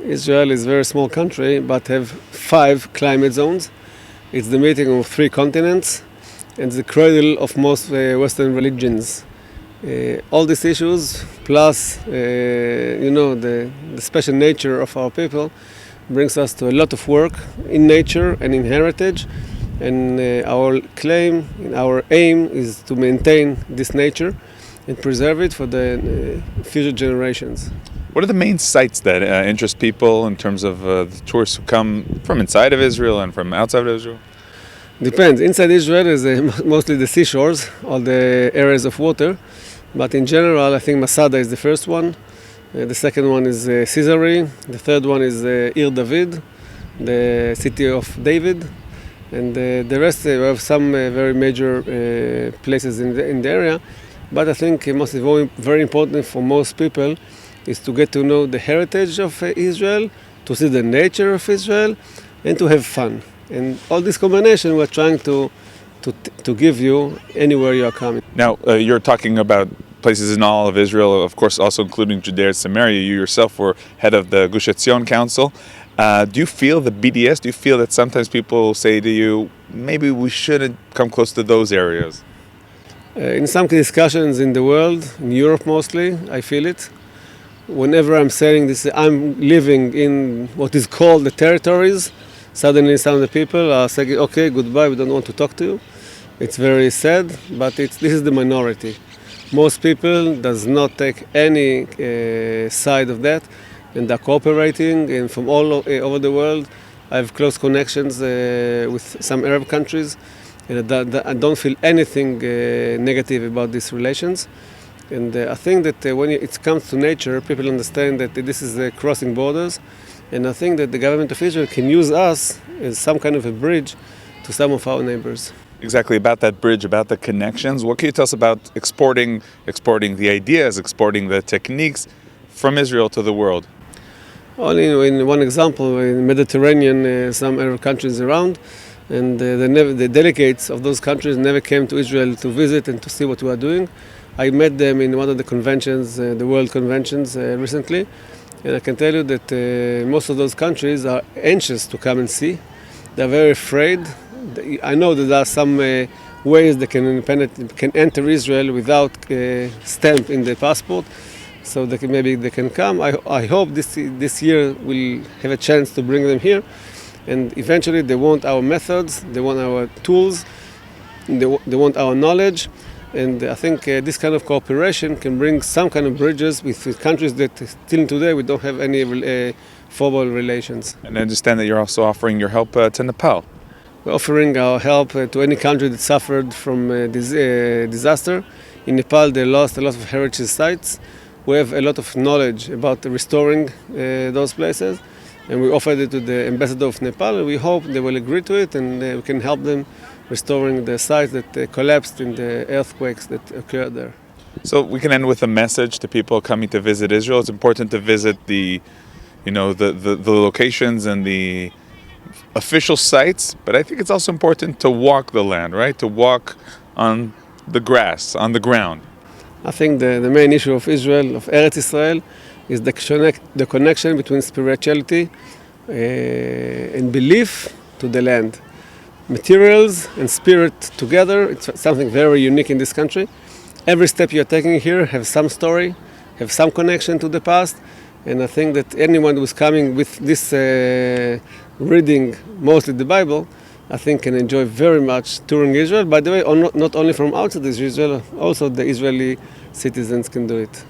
Israel is a very small country, but have 5 climate zones. It's the meeting of 3 continents, and the cradle of most Western religions. All these issues, plus the special nature of our people, brings us to a lot of work in nature and in heritage. And our claim, our aim is to maintain this nature and preserve it for the future generations. What are the main sites that interest people in terms of the tourists who come from inside of Israel and from outside of Israel? Depends. Inside Israel is mostly the seashores, all the areas of water. But in general, I think Masada is the first one. The second one is Caesarea. The third one is Ir David, the city of David. And the rest, we have some very major places in the area. But I think most very important for most people is to get to know the heritage of Israel, to see the nature of Israel, and to have fun. And all this combination we're trying to give you anywhere you are coming. Now, you're talking about places in all of Israel, of course, also including Judea and Samaria. You yourself were head of the Gush Etzion Council. Do you feel the BDS? Do you feel that sometimes people say to you, maybe we shouldn't come close to those areas? In some discussions in the world, in Europe mostly, I feel it. Whenever I'm saying this, I'm living in what is called the territories. Suddenly some of the people are saying, okay, goodbye, we don't want to talk to you. It's very sad, but this is the minority. Most people does not take any side of that, and they're cooperating, and from all over the world. I have close connections with some Arab countries, and I don't feel anything negative about these relations. And I think that when it comes to nature, people understand that this is crossing borders. And I think that the government of Israel can use us as some kind of a bridge to some of our neighbors. Exactly, about that bridge, about the connections. What can you tell us about exporting the ideas, exporting the techniques from Israel to the world? Only in one example, in the Mediterranean, some Arab countries around, and the delegates of those countries never came to Israel to visit and to see what we are doing. I met them in one of the conventions, the World Conventions, recently. And I can tell you that most of those countries are anxious to come and see. They're very afraid. I know that there are some ways they can enter Israel without stamp in the passport, so maybe they can come. I hope this year we'll have a chance to bring them here. And eventually they want our methods, they want our tools, they want our knowledge. And I think this kind of cooperation can bring some kind of bridges with countries that still today we don't have any formal relations. And I understand that you're also offering your help to Nepal. We're offering our help to any country that suffered from disaster. In Nepal, they lost a lot of heritage sites. We have a lot of knowledge about restoring those places. And we offered it to the ambassador of Nepal. We hope they will agree to it, and we can help them restoring the sites that collapsed in the earthquakes that occurred there. So we can end with a message to people coming to visit Israel. It's important to visit the locations and the official sites, but I think it's also important to walk the land, right? To walk on the grass, on the ground. I think the main issue of Israel, of Eretz Israel, is the connection between spirituality and belief to the land. Materials and spirit together, it's something very unique in this country. Every step you're taking here has some story, have some connection to the past, and I think that anyone who's coming with this reading, mostly the Bible, I think can enjoy very much touring Israel. By the way, not only from outside Israel, also the Israeli citizens can do it.